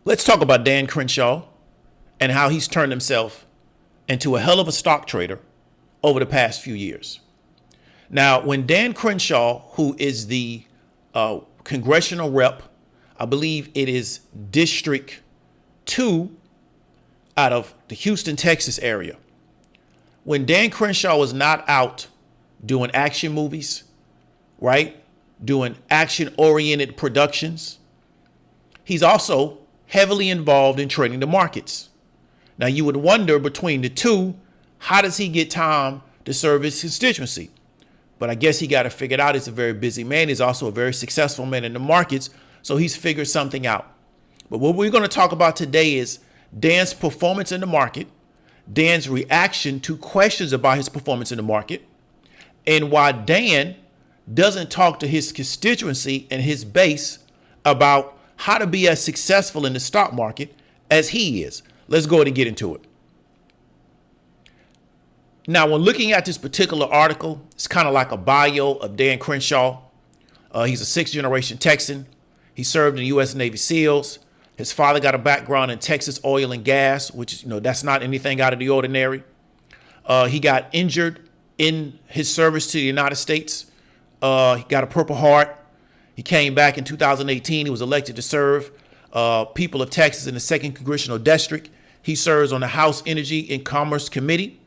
Let's talk about Dan Crenshaw and how he's turned himself into a hell of a stock trader over the past few years. Now, when Dan Crenshaw, who is the congressional rep, I believe it is District 2 out of the Houston, Texas area, when Dan Crenshaw was not out doing action movies, right? Doing action-oriented productions, he's also heavily involved in trading the markets. Now, you would wonder between the two, how does he get time to serve his constituency? But I guess he got to figure it out. He's a very busy man. He's also a very successful man in the markets. So he's figured something out. But what we're going to talk about today is Dan's performance in the market, Dan's reaction to questions about his performance in the market, and why Dan doesn't talk to his constituency and his base about how to be as successful in the stock market as he is. Let's go ahead and get into it. Now, when looking at this particular article, it's kind of like a bio of Dan Crenshaw. He's a sixth generation Texan. He served in the U.S. Navy SEALs. His father got a background in Texas oil and gas, which, that's not anything out of the ordinary. He got injured in his service to the United States. He got a Purple Heart. He came back in 2018. He was elected to serve people of Texas in the 2nd Congressional District. He serves on the House Energy and Commerce Committee.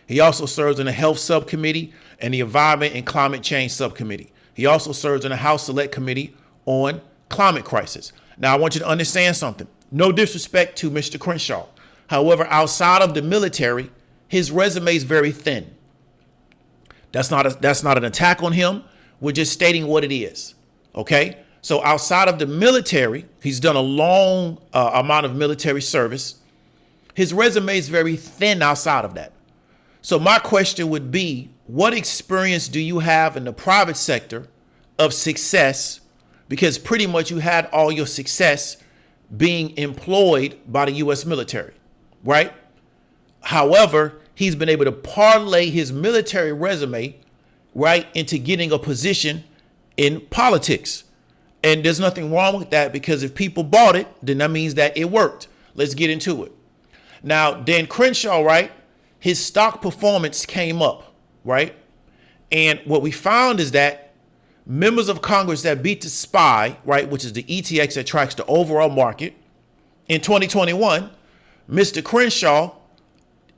He also serves in the Health Subcommittee and the Environment and Climate Change Subcommittee. He also serves in the House Select Committee on Climate Crisis. Now, I want you to understand something. No disrespect to Mr. Crenshaw. However, outside of the military, his resume is very thin. That's not an attack on him. We're just stating what it is. Okay, so outside of the military, he's done a long amount of military service. His resume is very thin outside of that. So my question would be, what experience do you have in the private sector of success? Because pretty much you had all your success being employed by the U.S. military, right? However, he's been able to parlay his military resume right into getting a position in politics. And there's nothing wrong with that, because if people bought it, then that means that it worked. Let's get into it. Now, Dan Crenshaw, right? His stock performance came up, right? And what we found is that members of Congress that beat the SPY, right, which is the ETX that tracks the overall market, in 2021, Mr. Crenshaw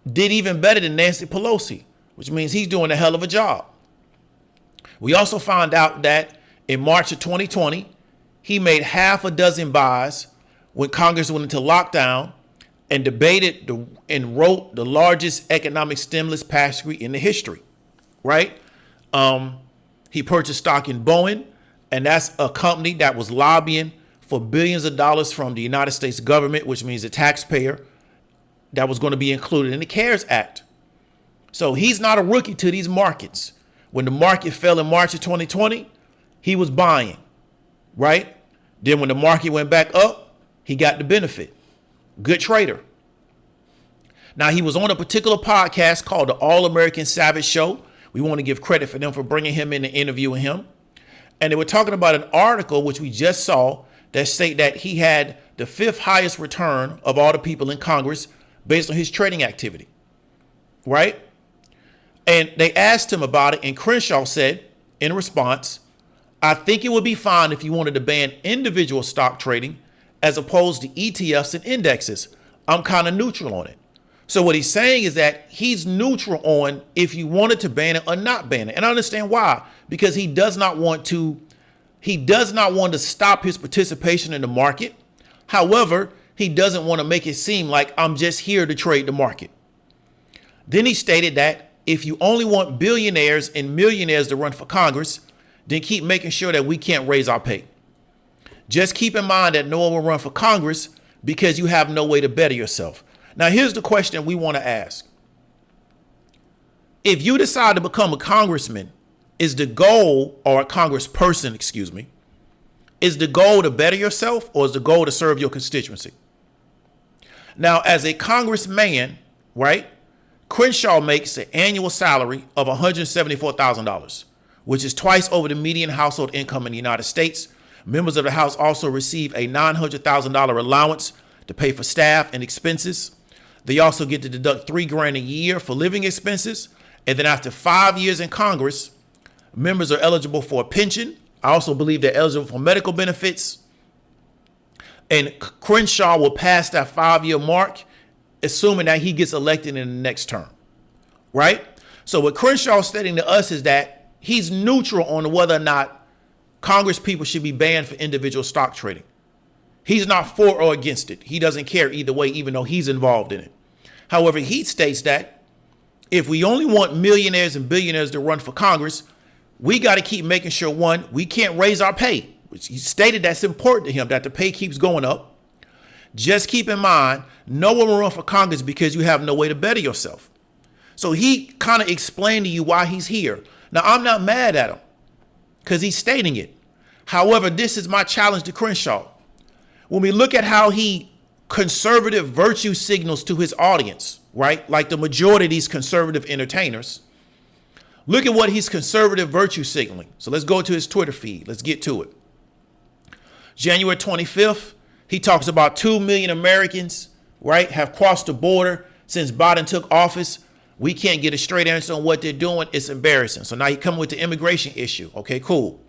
did even better than Nancy Pelosi, which means he's doing a hell of a job. We also found out that in March of 2020, he made half a dozen buys when Congress went into lockdown and debated and wrote the largest economic stimulus package in the history, right? He purchased stock in Boeing, and that's a company that was lobbying for billions of dollars from the United States government, which means the taxpayer, that was going to be included in the CARES Act. So he's not a rookie to these markets. When the market fell in March of 2020, he was buying, right? Then when the market went back up, he got the benefit. Good trader. Now, he was on a particular podcast called the All American Savage Show. We want to give credit for them for bringing him in and interviewing him. And they were talking about an article, which we just saw, that state that he had the 5th highest return of all the people in Congress based on his trading activity, right? And they asked him about it, and Crenshaw said in response, "I think it would be fine if you wanted to ban individual stock trading as opposed to ETFs and indexes. I'm kind of neutral on it." So what he's saying is that he's neutral on if you wanted to ban it or not ban it. And I understand why, because he does not want to stop his participation in the market. However, he doesn't want to make it seem like I'm just here to trade the market. Then he stated that if you only want billionaires and millionaires to run for Congress, then keep making sure that we can't raise our pay. Just keep in mind that no one will run for Congress because you have no way to better yourself. Now, here's the question we want to ask. If you decide to become a congressman, is the goal, or a congressperson, excuse me, is the goal to better yourself, or is the goal to serve your constituency? Now, as a congressman, right, Crenshaw makes an annual salary of $174,000, which is twice over the median household income in the United States. Members of the House also receive a $900,000 allowance to pay for staff and expenses. They also get to deduct $3,000 a year for living expenses. And then after 5 years in Congress, members are eligible for a pension. I also believe they're eligible for medical benefits. And Crenshaw will pass that 5-year mark, assuming that he gets elected in the next term, right? So what Crenshaw is stating to us is that he's neutral on whether or not Congress people should be banned for individual stock trading. He's not for or against it. He doesn't care either way, even though he's involved in it. However, he states that if we only want millionaires and billionaires to run for Congress, we got to keep making sure, one, we can't raise our pay. Which he stated that's important to him, that the pay keeps going up. Just keep in mind, no one will run for Congress because you have no way to better yourself. So he kind of explained to you why he's here. Now, I'm not mad at him because he's stating it. However, this is my challenge to Crenshaw. When we look at how he conservative virtue signals to his audience, right? Like the majority of these conservative entertainers, look at what he's conservative virtue signaling. So let's go to his Twitter feed. Let's get to it. January 25th, he talks about 2 million Americans, right, have crossed the border since Biden took office. We can't get a straight answer on what they're doing. It's embarrassing. So now he come with the immigration issue. Okay, cool.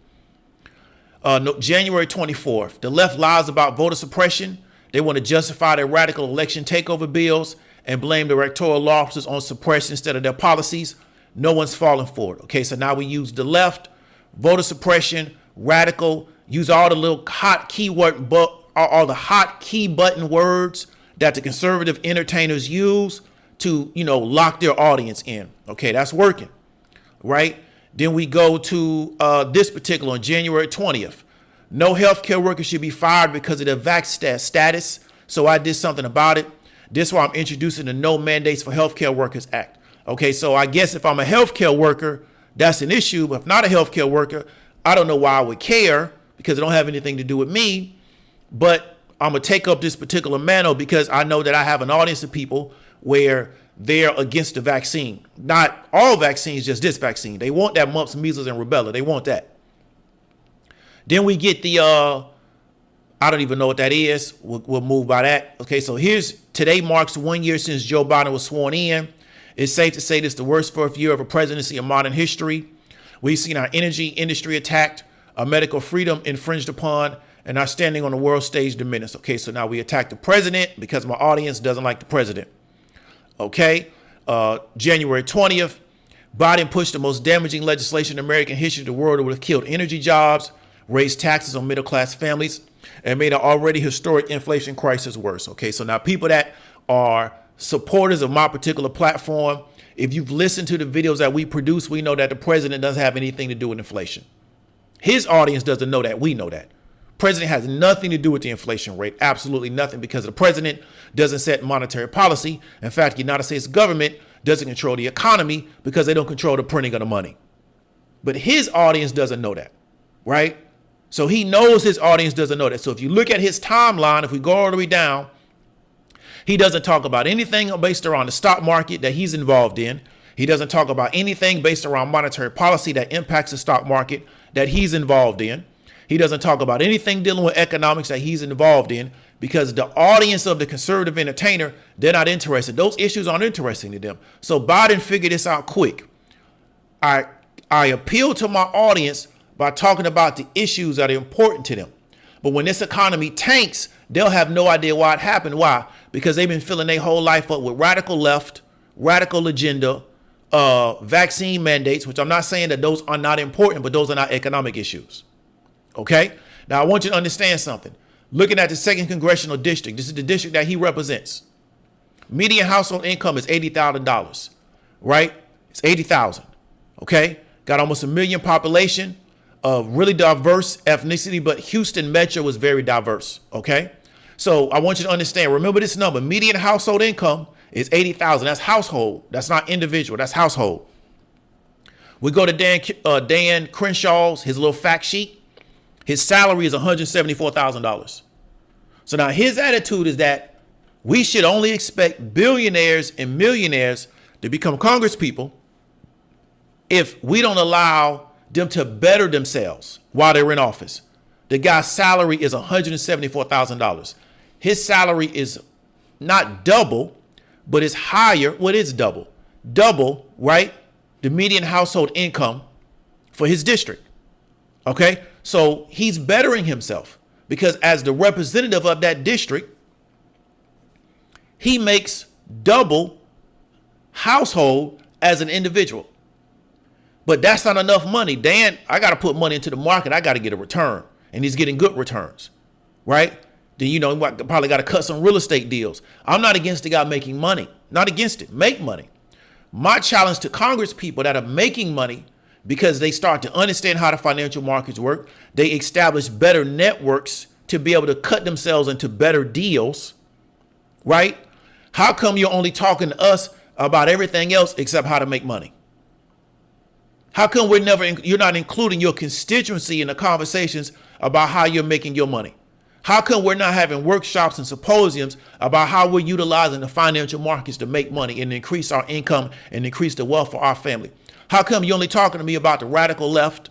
January 24th, the left lies about voter suppression. They want to justify their radical election takeover bills and blame the electoral officers on suppression instead of their policies. No one's falling for it. Okay, so now we use the left, voter suppression, radical, use all the little hot keyword, all the hot key button words that the conservative entertainers use to, lock their audience in. Okay, that's working, right? Then we go to this particular on January 20th. No healthcare worker should be fired because of their vax status. So I did something about it. This is why I'm introducing the No Mandates for Healthcare Workers Act. Okay, so I guess if I'm a healthcare worker, that's an issue. But if not a healthcare worker, I don't know why I would care because it don't have anything to do with me. But I'm going to take up this particular mantle because I know that I have an audience of people where they're against the vaccine. Not all vaccines, just this vaccine. They want that mumps, measles, and rubella. They want that. Then we get the, I don't even know what that is. We'll move by that. Okay, so today marks 1 year since Joe Biden was sworn in. It's safe to say this is the worst fourth year of a presidency in modern history. We've seen our energy industry attacked, our medical freedom infringed upon, and our standing on the world stage diminished. Okay, so now we attack the president because my audience doesn't like the president. Okay, January 20th, Biden pushed the most damaging legislation in American history to the world that would have killed energy jobs, raised taxes on middle-class families, and made an already historic inflation crisis worse. Okay, so now people that are supporters of my particular platform, if you've listened to the videos that we produce, we know that the president doesn't have anything to do with inflation. His audience doesn't know that. We know that. President has nothing to do with the inflation rate. Absolutely nothing, because the president doesn't set monetary policy. In fact, the United States government doesn't control the economy because they don't control the printing of the money. But his audience doesn't know that, right? So he knows his audience doesn't know that. So if you look at his timeline, if we go all the way down, he doesn't talk about anything based around the stock market that he's involved in. He doesn't talk about anything based around monetary policy that impacts the stock market that he's involved in. He doesn't talk about anything dealing with economics that he's involved in, because the audience of the conservative entertainer, they're not interested. Those issues aren't interesting to them. So Biden figured this out quick. I appeal to my audience by talking about the issues that are important to them. But when this economy tanks, they'll have no idea why it happened. Why? Because they've been filling their whole life up with radical left, radical agenda, vaccine mandates, which I'm not saying that those are not important, but those are not economic issues. Okay? Now, I want you to understand something. Looking at the 2nd Congressional District, this is the district that he represents. Median household income is $80,000, right? It's $80,000, okay? Got almost 1 million population, really diverse ethnicity, but Houston Metro was very diverse, okay? So I want you to understand, remember this number, median household income is $80,000. That's household. That's not individual. That's household. We go to Dan Crenshaw's, his little fact sheet. His salary is $174,000. So now his attitude is that we should only expect billionaires and millionaires to become congresspeople if we don't allow them to better themselves while they're in office. The guy's salary is $174,000. His salary is not double, but it's higher. Well, it is double. Double, right? The median household income for his district. Okay? So he's bettering himself because as the representative of that district, he makes double household as an individual. But that's not enough money. Dan, I got to put money into the market. I got to get a return. And he's getting good returns, right? Then, you probably got to cut some real estate deals. I'm not against the guy making money. Not against it. Make money. My challenge to Congress people that are making money because they start to understand how the financial markets work, they establish better networks to be able to cut themselves into better deals, right? How come you're only talking to us about everything else except how to make money? How come you're not including your constituency in the conversations about how you're making your money? How come we're not having workshops and symposiums about how we're utilizing the financial markets to make money and increase our income and increase the wealth for our family? How come you're only talking to me about the radical left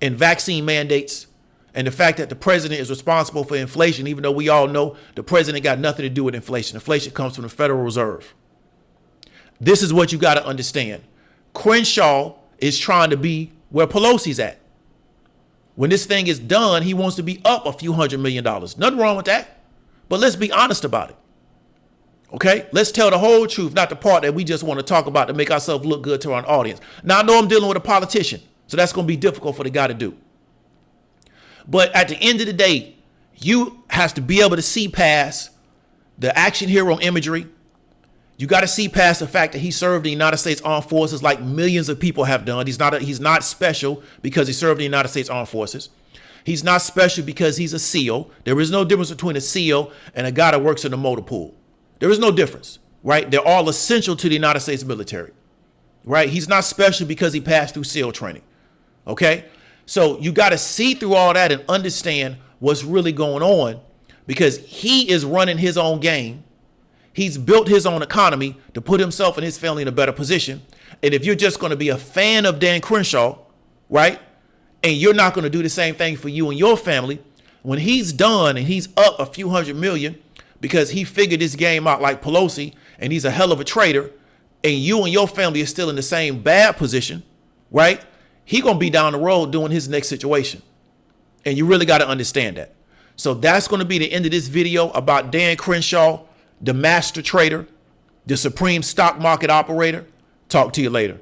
and vaccine mandates and the fact that the president is responsible for inflation, even though we all know the president got nothing to do with inflation. Inflation comes from the Federal Reserve. This is what you got to understand. Crenshaw is trying to be where Pelosi's at. When this thing is done, he wants to be up a few $100 million. Nothing wrong with that. But let's be honest about it. Okay? Let's tell the whole truth, not the part that we just want to talk about to make ourselves look good to our audience. Now, I know I'm dealing with a politician, so that's going to be difficult for the guy to do. But at the end of the day, you have to be able to see past the action hero imagery. You got to see past the fact that he served in the United States Armed Forces like millions of people have done. He's not special because he served in the United States Armed Forces. He's not special because he's a SEAL. There is no difference between a SEAL and a guy that works in the motor pool. There is no difference, right? They're all essential to the United States military, right? He's not special because he passed through SEAL training, okay? So you got to see through all that and understand what's really going on because he is running his own game. He's built his own economy to put himself and his family in a better position. And if you're just going to be a fan of Dan Crenshaw, right, and you're not going to do the same thing for you and your family, when he's done and he's up a few $100 million because he figured this game out like Pelosi and he's a hell of a trader, and you and your family are still in the same bad position, right, he going to be down the road doing his next situation. And you really got to understand that. So that's going to be the end of this video about Dan Crenshaw, the master trader, the supreme stock market operator. Talk to you later.